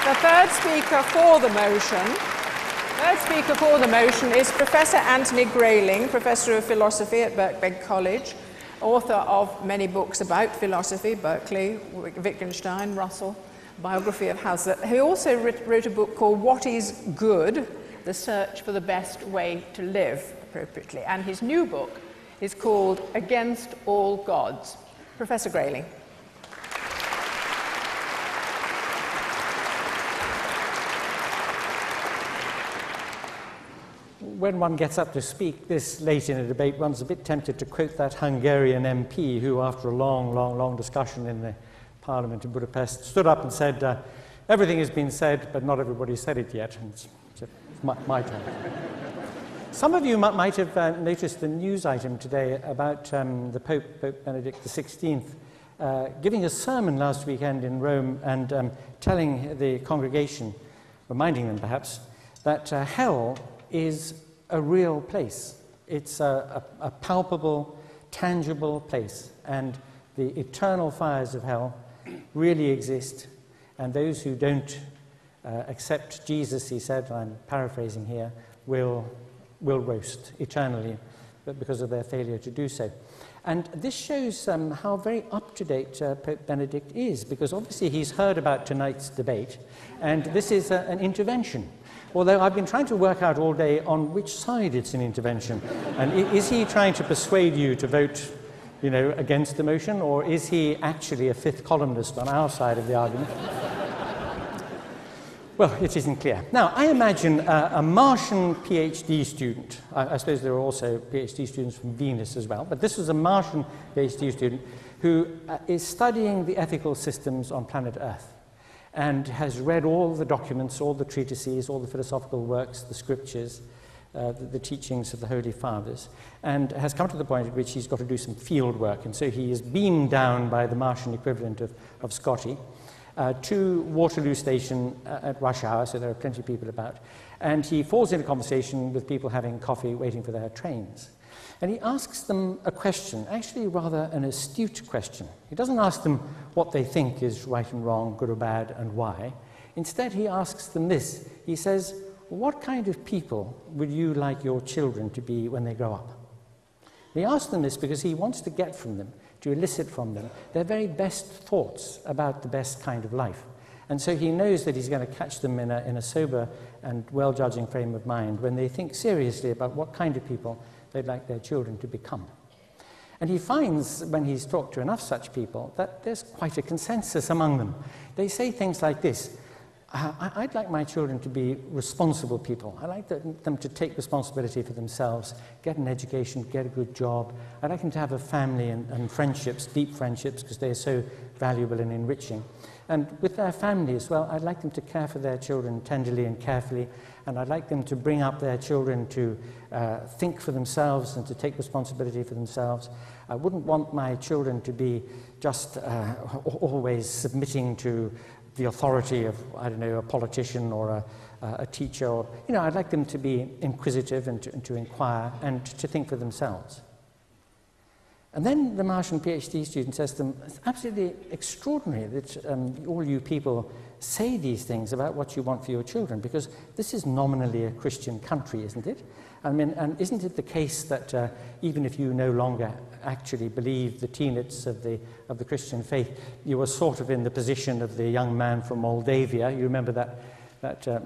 The third speaker for the motion is Professor Anthony Grayling, Professor of Philosophy at Birkbeck College, author of many books about philosophy, Berkeley, Wittgenstein, Russell, biography of Hazlitt. He also wrote a book called What is Good? The Search for the Best Way to Live Appropriately. And his new book is called Against All Gods. Professor Grayling. When one gets up to speak this late in a debate, one's a bit tempted to quote that Hungarian MP who, after a long discussion in the Parliament in Budapest, stood up and said, everything has been said, but not everybody said it yet. And it's my turn. Some of you might have noticed the news item today about the Pope Benedict XVI, giving a sermon last weekend in Rome and telling the congregation, reminding them perhaps, that hell is a real place. It's a palpable, tangible place, and the eternal fires of hell really exist, and those who don't accept Jesus, he said, I'm paraphrasing here, will roast eternally because of their failure to do so. And this shows how very up-to-date Pope Benedict is, because obviously he's heard about tonight's debate, and this is an intervention. Although I've been trying to work out all day on which side it's an intervention. And is he trying to persuade you to vote, against the motion, or is he actually a fifth columnist on our side of the argument? Well, it isn't clear. Now, I imagine a Martian PhD student. I suppose there are also PhD students from Venus as well, but this was a Martian PhD student who is studying the ethical systems on planet Earth, and has read all the documents, all the treatises, all the philosophical works, the scriptures, the teachings of the Holy Fathers, and has come to the point at which he's got to do some field work. And so he is beamed down by the Martian equivalent of Scotty to Waterloo Station at rush hour, so there are plenty of people about. And he falls into conversation with people having coffee, waiting for their trains. And he asks them a question, actually rather an astute question. He doesn't ask them what they think is right and wrong, good or bad, and why. Instead, he asks them this. He says, what kind of people would you like your children to be when they grow up? He asks them this because he wants to get from them, to elicit from them, their very best thoughts about the best kind of life. And so he knows that he's going to catch them in a sober and well-judging frame of mind when they think seriously about what kind of people they'd like their children to become. And he finds, when he's talked to enough such people, that there's quite a consensus among them. They say things like this: I'd like my children to be responsible people. I'd like them to take responsibility for themselves, get an education, get a good job. I'd like them to have a family and friendships, deep friendships, because they're so valuable and enriching. And with their family as well, I'd like them to care for their children tenderly and carefully, and I'd like them to bring up their children to think for themselves and to take responsibility for themselves. I wouldn't want my children to be just always submitting to the authority of, I don't know, a politician or a teacher. Or, I'd like them to be inquisitive and to inquire and to think for themselves. And then the Martian PhD student says to them, it's absolutely extraordinary that all you people say these things about what you want for your children, because this is nominally a Christian country, isn't it? I mean, and isn't it the case that even if you no longer actually believe the tenets of the Christian faith, you are sort of in the position of the young man from Moldavia? You remember that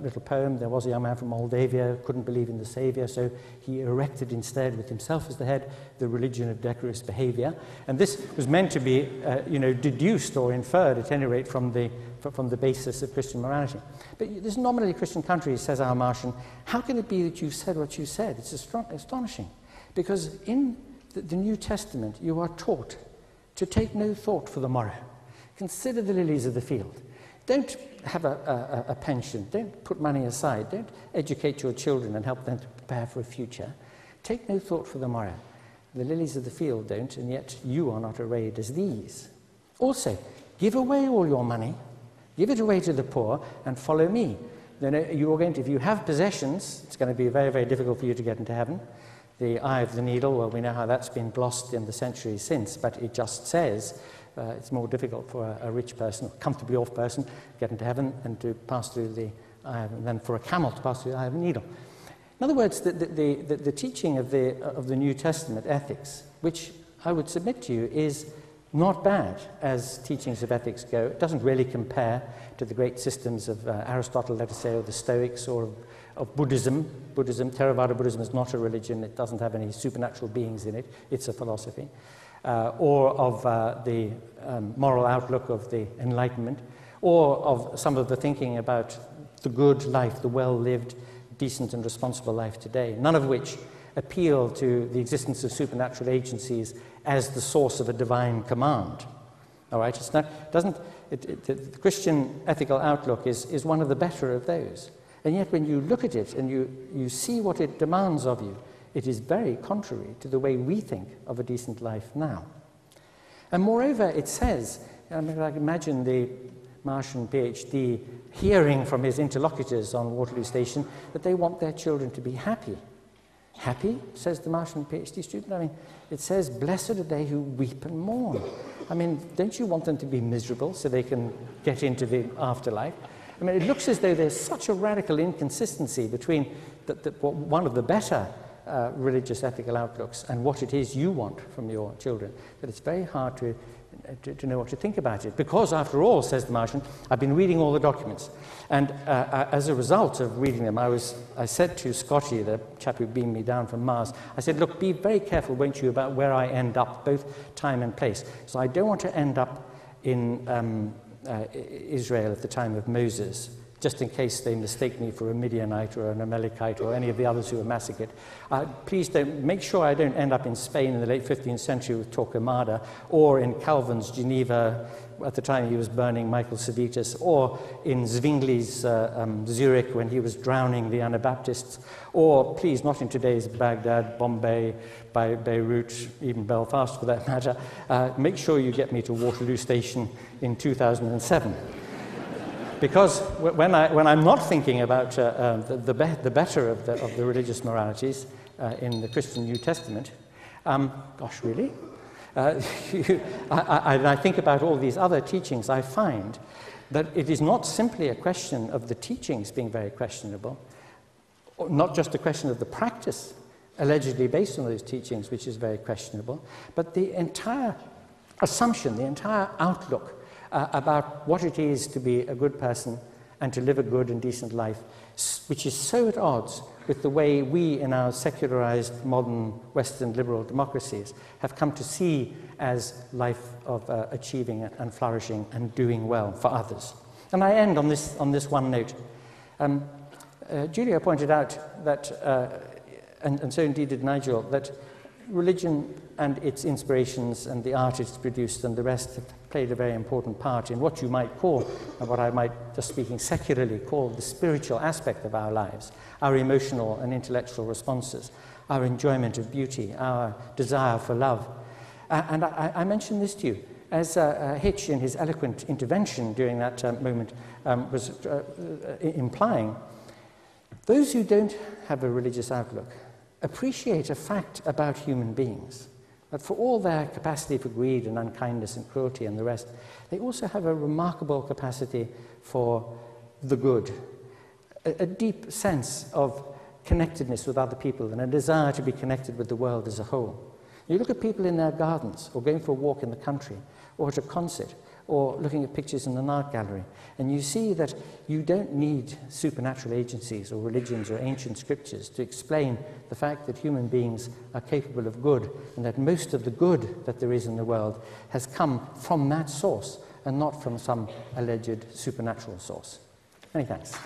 little poem? There was a young man from Moldavia, couldn't believe in the Saviour, so he erected instead, with himself as the head, the religion of decorous behaviour. And this was meant to be, deduced or inferred, at any rate, from the basis of Christian morality. But this nominally Christian country, says our Martian, how can it be that you've said what you said? It's astonishing. Because in the New Testament, you are taught to take no thought for the morrow. Consider the lilies of the field. Don't have a pension. Don't put money aside. Don't educate your children and help them to prepare for a future. Take no thought for the morrow. The lilies of the field don't, and yet you are not arrayed as these. Also, give away all your money, give it away to the poor, and follow me. Then if you have possessions, it's going to be very, very difficult for you to get into heaven. The eye of the needle, well, we know how that's been glossed in the centuries since, but it just says It's more difficult for a rich person, a comfortably off person, to get into heaven and to pass through the eye than for a camel to pass through the eye of a needle. In other words, the teaching of the New Testament ethics, which I would submit to you is not bad as teachings of ethics go. It doesn't really compare to the great systems of Aristotle, let us say, or the Stoics, or of Buddhism. Theravada Buddhism is not a religion. It doesn't have any supernatural beings in it. It's a philosophy. Or of the moral outlook of the Enlightenment, or of some of the thinking about the good life, the well-lived, decent and responsible life today, none of which appeal to the existence of supernatural agencies as the source of a divine command. All right, it's not, the Christian ethical outlook is one of the better of those. And yet when you look at it and you see what it demands of you, it is very contrary to the way we think of a decent life now. And moreover, it says, I mean, I can imagine the Martian PhD hearing from his interlocutors on Waterloo Station that they want their children to be happy. Happy, says the Martian PhD student. I mean, it says, blessed are they who weep and mourn. I mean, don't you want them to be miserable so they can get into the afterlife? I mean, it looks as though there's such a radical inconsistency between one of the better religious ethical outlooks and what it is you want from your children, that it's very hard to know what to think about it. Because, after all, says the Martian, I've been reading all the documents. And as a result of reading them, I said to Scotty, the chap who beamed me down from Mars, I said, look, be very careful, won't you, about where I end up, both time and place. So I don't want to end up in Israel at the time of Moses, just in case they mistake me for a Midianite or an Amalekite or any of the others who were massacred. Please don't, make sure I don't end up in Spain in the late 15th century with Torquemada, or in Calvin's Geneva at the time he was burning Michael Servetus, or in Zwingli's Zurich when he was drowning the Anabaptists, or please not in today's Baghdad, Bombay, Beirut, even Belfast for that matter. Make sure you get me to Waterloo Station in 2007. Because when I'm not thinking about the better of the religious moralities in the Christian New Testament, gosh, really? I think about all these other teachings, I find that it is not simply a question of the teachings being very questionable, or not just a question of the practice allegedly based on those teachings, which is very questionable, but the entire assumption, the entire outlook about what it is to be a good person and to live a good and decent life, which is so at odds with the way we in our secularized modern Western liberal democracies have come to see as life of achieving and flourishing and doing well for others. And I end on this one note. Julia pointed out that, and so indeed did Nigel, that religion and its inspirations and the art it's produced and the rest have played a very important part in what you might call, and what I might, just speaking secularly, call the spiritual aspect of our lives, our emotional and intellectual responses, our enjoyment of beauty, our desire for love. And I mention this to you, as Hitch in his eloquent intervention during that moment was implying, those who don't have a religious outlook appreciate a fact about human beings, that for all their capacity for greed and unkindness and cruelty and the rest, they also have a remarkable capacity for the good, a deep sense of connectedness with other people and a desire to be connected with the world as a whole. You look at people in their gardens, or going for a walk in the country, or at a concert, or looking at pictures in an art gallery, and you see that you don't need supernatural agencies or religions or ancient scriptures to explain the fact that human beings are capable of good, and that most of the good that there is in the world has come from that source and not from some alleged supernatural source. Many thanks.